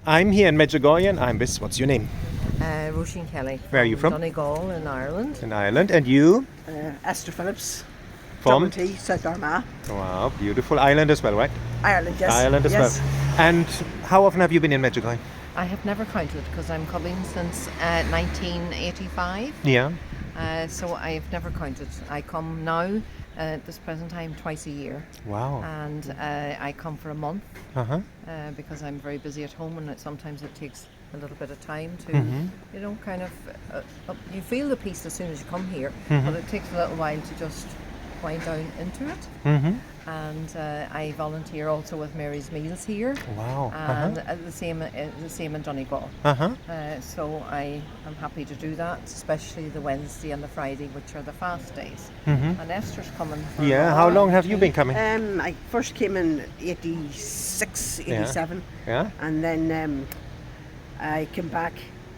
I'm here in Medjugorje and I'm with, what's your name? Roisin Kelly. Where are you from? Donegal in Ireland. In Ireland. And you? Esther Phillips. From? T, South Armagh. Wow, beautiful. Ireland as well, right? Ireland, yes. Ireland as yes. well. And how often have you been in Medjugorje? I have never counted because I'm coming since 1985. Yeah. So I've never counted. I come now at this present time twice a year. Wow. And I come for a month because I'm very busy at home, and sometimes it takes a little bit of time to, you know, kind of, you feel the peace as soon as you come here, but it takes a little while to just wind down into it. And I volunteer also with Mary's Meals here. Wow. And the same in Donegal. So I am happy to do that, especially the Wednesday and the Friday, which are the fast days. And Esther's coming. Yeah. How long have you been coming? I first came in 86, 87. Yeah. And then I came back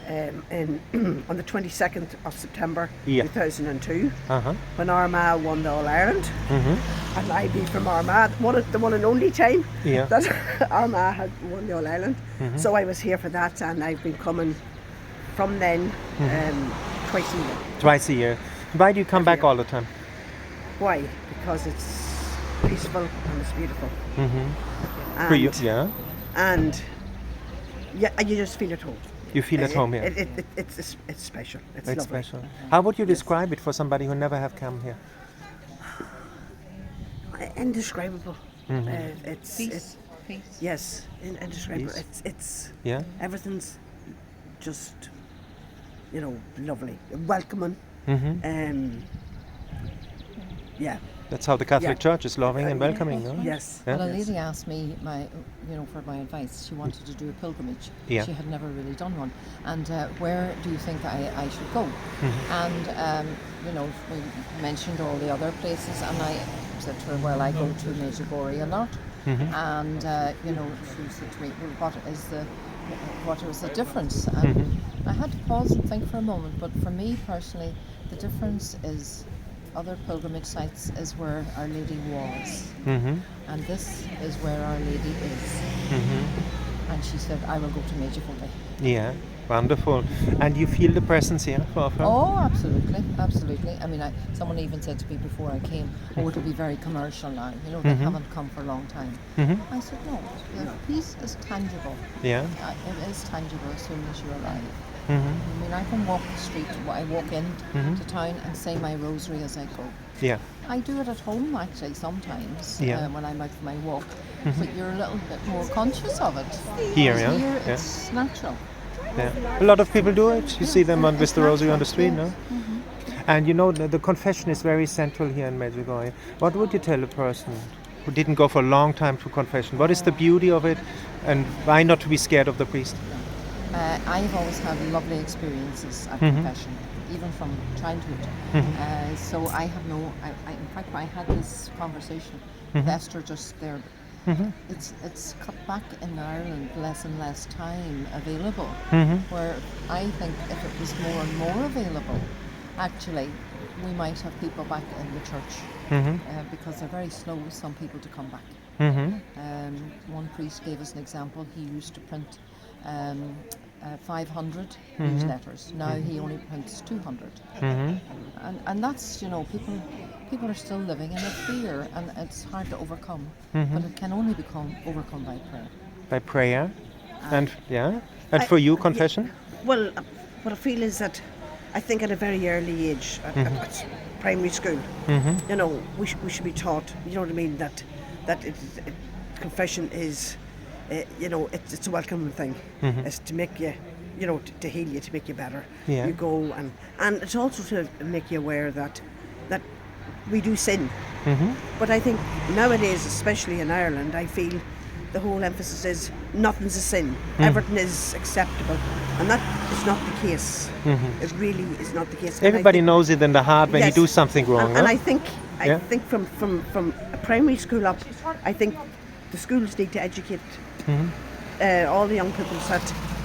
on the 22nd of September 2002 when Armagh won the All-Ireland. And I be from Armagh, the one and only time that Armagh had won the All-Ireland. So I was here for that, and I've been coming from then twice a year. Twice a year. Why do you come back all the time? Why? Because it's peaceful and it's beautiful. For you, yeah. And you just feel at home. You feel at home here? It's special. It's lovely. Special. How would you describe it for somebody who never have come here? Indescribable. Peace. Yes, indescribable. Peace. It's everything's just, you know, lovely, welcoming. That's how the Catholic Church is loving and welcoming, no? Yes. Well, a lady asked me for my advice. She wanted to do a pilgrimage. She had never really done one. And where do you think I should go? And we mentioned all the other places, and I said to her, well, I go to Medjugorje a lot. And she said to me, well, what is the difference? And I had to pause and think for a moment. But for me personally, the difference is, other pilgrimage sites is where Our Lady was, and this is where Our Lady is. And she said, I will go to Medjugorje. Yeah, wonderful. And you feel the presence here of her? Oh, absolutely. I mean, someone even said to me before I came, it'll be very commercial now. You know, they haven't come for a long time. I said, no, the peace is tangible. Yeah. It is tangible as soon as you arrive. I mean, I can walk the street, I walk into town and say my rosary as I go. Yeah. I do it at home actually sometimes when I'm out for my walk, but you're a little bit more conscious of it. Here, it's natural. Yeah. A lot of people do it. You see them with the rosary on the street, no? And you know, the confession is very central here in Medjugorje. What would you tell a person who didn't go for a long time to confession? What is the beauty of it, and why not to be scared of the priest? I've always had lovely experiences at confession, even from childhood. So I have in fact, I had this conversation with Esther just there. It's cut back in Ireland, less and less time available, where I think if it was more and more available, actually, we might have people back in the church, because they're very slow, some people, to come back. One priest gave us an example. He used to print 500 newsletters. Now he only prints 200. And that's, you know, people are still living in a fear, and it's hard to overcome. But it can only overcome by prayer. By prayer? And for you, confession? Well, what I feel is that I think at a very early age, at primary school, you know, we should be taught, you know what I mean, that confession is, you know, it's a welcoming thing. It's to make you, you know, to heal you, to make you better. You go and it's also to make you aware that we do sin. But I think nowadays, especially in Ireland, I feel the whole emphasis is nothing's a sin. Everything is acceptable, and that is not the case. It really is not the case. Everybody knows it in the heart when you do something wrong. And I think from primary school up, I think the schools need to educate all the young people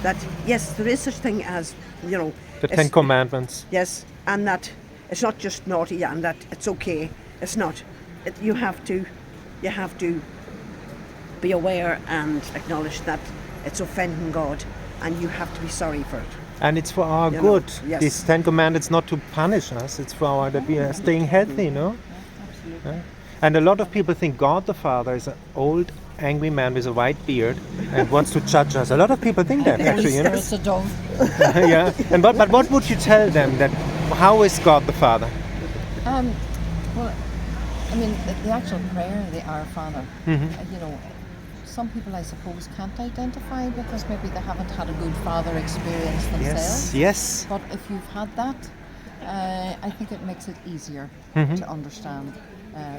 that yes, there is such thing as, you know, the Ten Commandments. Yes, and that it's not just naughty, and that it's okay. It's not. You have to be aware and acknowledge that it's offending God, and you have to be sorry for it. And it's for our You know, good. yes. These 10 commandments not to punish us. It's for our that we are staying healthy, no? Absolutely. And a lot of people think God the Father is an old, angry man with a white beard and wants to judge us. A lot of people think that, actually, you know. It's a dove. Yeah. And but what would you tell them? That how is God the Father? Well, I mean, the actual prayer, the Our Father, you know, some people, I suppose, can't identify because maybe they haven't had a good father experience themselves. Yes. But if you've had that, I think it makes it easier to understand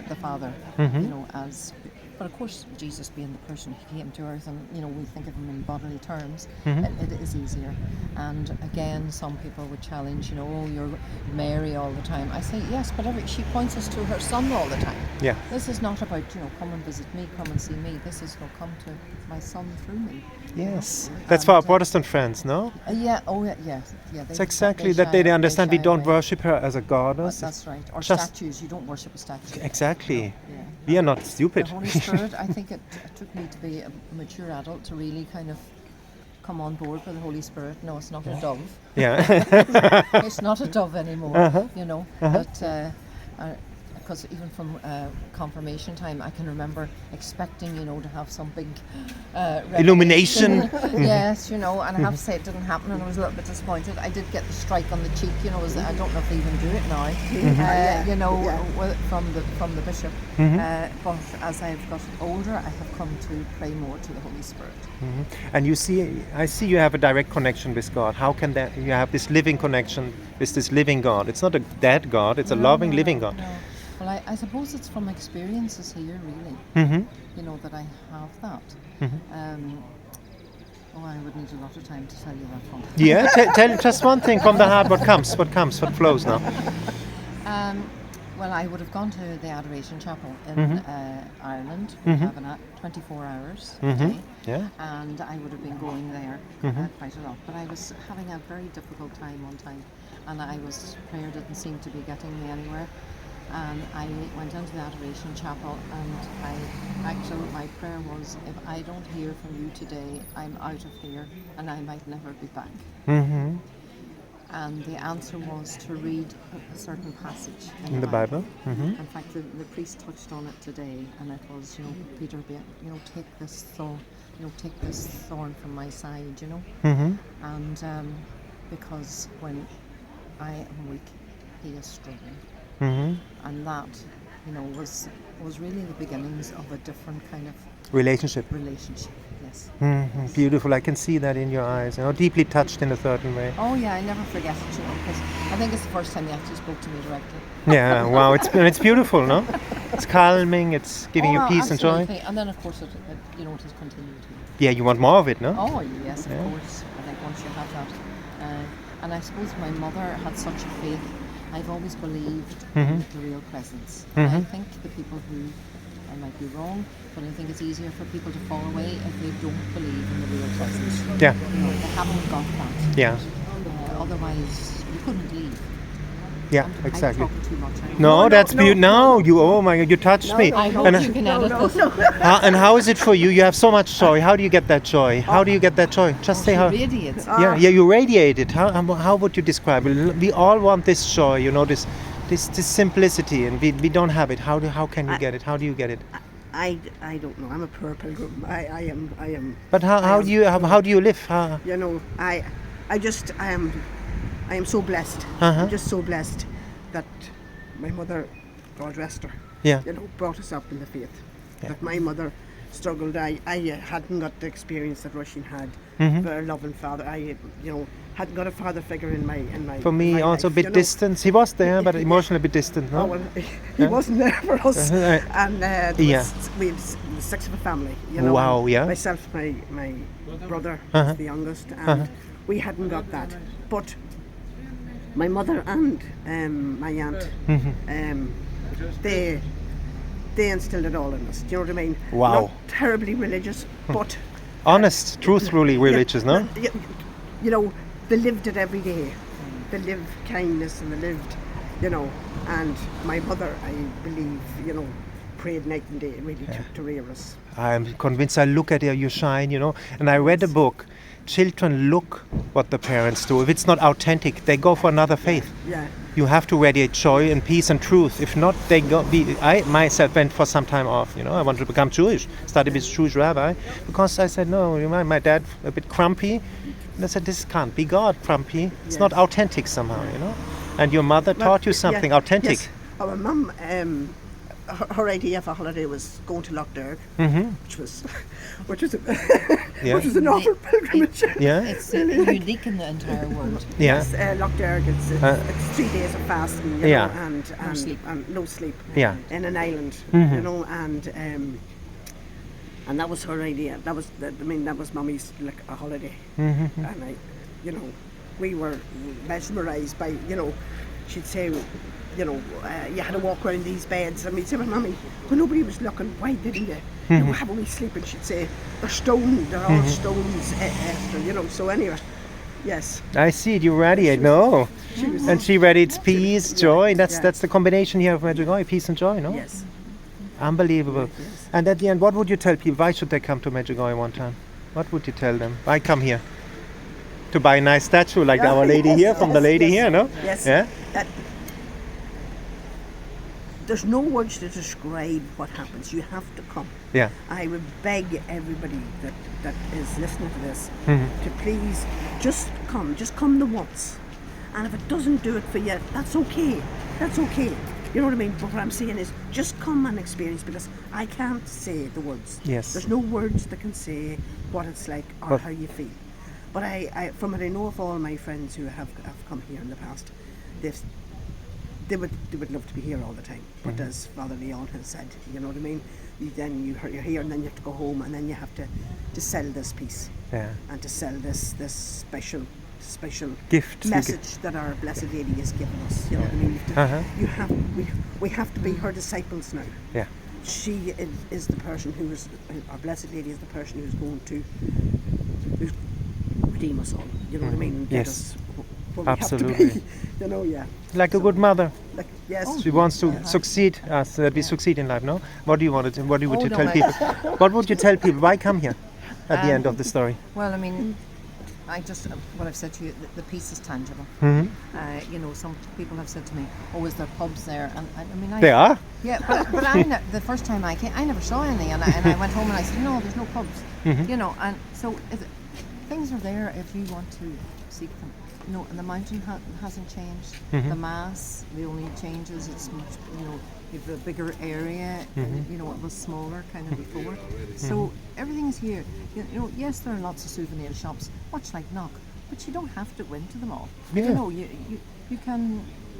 the Father, you know, as. But of course, Jesus being the person who came to earth, and you know, we think of him in bodily terms, it is easier. And again, some people would challenge, you know, oh, you're Mary all the time. I say yes, but she points us to her Son all the time. Yeah. This is not about, you know, come and visit me, come and see me. This is, no, come to my Son through me. Yes. That's for our Protestant friends, no? Yeah. Oh, yeah. It's exactly that they understand we don't worship her as a goddess. That's right. Or just statues. You don't worship a statue. Exactly. Yeah. We are not stupid. The Holy Spirit, I think it took me to be a mature adult to really kind of come on board with the Holy Spirit. No, it's not a dove. Yeah. It's not a dove anymore, you know. But because even from confirmation time, I can remember expecting, you know, to have some big Illumination. Yes, you know, and I have to say it didn't happen, and I was a little bit disappointed. I did get the strike on the cheek, you know. I don't know if they even do it now, you know, from the bishop. But as I've got older, I have come to pray more to the Holy Spirit. And I see you have a direct connection with God. How can that you have this living connection with this living God? It's not a dead God, it's a loving, living God. No. Well, I suppose it's from experiences here, really. You know, that I have that. I would need a lot of time to tell you that one. Yeah, tell just one thing from the heart. What flows now? Well, I would have gone to the Adoration Chapel in Ireland. We have 24 hours a day, and I would have been going there quite a lot. But I was having a very difficult time one time, and prayer didn't seem to be getting me anywhere. And I went into the Adoration Chapel, and my prayer was, if I don't hear from you today, I'm out of here, and I might never be back. And the answer was to read a certain passage in the Bible. In fact, the priest touched on it today, and it was, you know, Peter, you know, take this thorn from my side, you know. And because when I am weak, he is strong. And that, you know, was really the beginnings of a different kind of relationship. Yes. Beautiful. I can see that in your eyes. You know, deeply touched in a certain way. Oh yeah, I never forget it, you know, because I think it's the first time he actually spoke to me directly. Yeah. Wow. It's beautiful, no? It's calming. It's giving you peace absolutely. and joy. And then of course it has continued. Yeah. You want more of it, no? Oh yes, of course. I think once you have that, and I suppose my mother had such a faith. I've always believed in the real presence. I think the people who, I might be wrong, but I think it's easier for people to fall away if they don't believe in the real presence. Yeah. You know, they haven't got that. Yeah. Otherwise, you couldn't leave. Yeah, exactly. I'm talking too much. No, that's beautiful. No, you. Oh my God, you touched me. I hope you can edit this. And how is it for you? You have so much joy. How do you get that joy? How do you get that joy? Just say how. Radiates. Yeah, you radiate it. How would you describe it? We all want this joy, you know, this simplicity, and we don't have it. How can you get it? How do you get it? I don't know. I'm a poor pilgrim. I am. But how do you live? You know, I am so blessed. I'm just so blessed that my mother, God rest her, you know, brought us up in the faith. Yeah. That my mother struggled. I hadn't got the experience that Roisin had. For a loving father, I hadn't got a father figure in my. For me, my also life, a bit distant. He was there, but emotionally a bit distant. No? Oh, well, he wasn't there for us. And we had 6 of a family. You know, wow, yeah. Myself, my brother, was the youngest, and we hadn't got that. But my mother and my aunt, they instilled it all in us. Do you know what I mean? Wow. Not terribly religious, but honest, truthfully religious, no? You know, they lived it every day. They lived kindness, and they lived, you know. And my mother, I believe, you know, prayed night and day really to rear us. I'm convinced. I look at you shine, and I read a book. Children look what the parents do. If it's not authentic, they go for another faith. Yeah. You have to radiate joy and peace and truth. If not, they go. I myself went for some time off. I wanted to become Jewish, study with Jewish rabbi, because I said no. My dad a bit grumpy, and I said this can't be God grumpy. It's not authentic somehow. And your mother taught you something authentic. Yes. Our mum, her idea for holiday was going to Loch Derg, which was an awful pilgrimage. It's unique in the entire world. Yes, Loch Derg. It's 3 days of fasting, and no sleep. In an island, and that was her idea. That was Mummy's a holiday, and we were mesmerised by she'd say. You had to walk around these beds. I mean, say, well, Mummy, when nobody was looking, why didn't you? Have a wee sleep? And she'd say, they're stone, they're all stones, Esther, so anyway, yes. I see it, you radiate, and she radiates peace, joy, that's the combination here of Medjugorje, peace and joy, Yes. Unbelievable. Yes. And at the end, what would you tell people? Why should they come to Medjugorje one time? What would you tell them? Why come here? To buy a nice statue like our lady here, from the lady here, no? Yes. Yeah? There's no words to describe what happens. You have to come. Yeah. I would beg everybody that is listening to this to please just come the once. And if it doesn't do it for you, that's okay. That's okay. You know what I mean? But what I'm saying is just come and experience, because I can't say the words. Yes. There's no words that can say what it's like or how you feel. But I from what I know of all my friends who have come here in the past, they would love to be here all the time. But as Father Leon has said, you know what I mean? You're here, and then you have to go home, and then you have to sell this piece. Yeah. And to sell this special Gift. message that our Blessed Lady has given us. You know what I mean? We have to be her disciples now. Yeah. She is the person our Blessed Lady is the person who's going to redeem us all. You know what I mean? And get Yes. us where we Absolutely. have to be. Like a good mother. Yes. She wants to succeed us, that we succeed in life, no? What would you tell people? What would you tell people? Why come here at the end of the story? Well, I mean, what I've said to you, the peace is tangible. Some people have said to me, is there pubs there? And I mean, There are. Yeah, but the first time I came, I never saw any, and I went home and I said, no, there's no pubs. And so things are there if you want to seek them. And the mountain hasn't changed. The mass, the only change is it's much, you have a bigger area, and, it was smaller kind of before. So everything's here. Yes, there are lots of souvenir shops, much like Knock, but you don't have to go into them all. Yeah.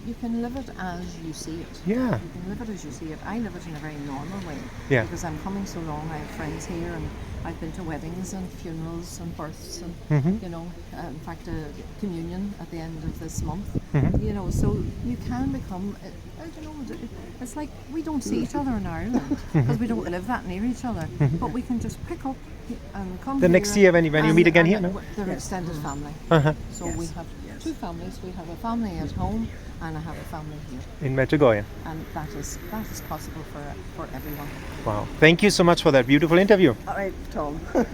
You can live it as you see it. Yeah. You can live it as you see it. I live it in a very normal way. Yeah. Because I'm coming so long. I have friends here, and I've been to weddings and funerals and births, and in fact, a communion at the end of this month. So you can become. I don't know. It's like we don't see each other in Ireland because we don't live that near each other. But we can just pick up and come. The next year when you meet again here, no? They're extended family. So we have two families. We have a family at home, and I have a family here. In Medjugorje. And that is possible for everyone. Wow. Thank you so much for that beautiful interview. All right, Tom.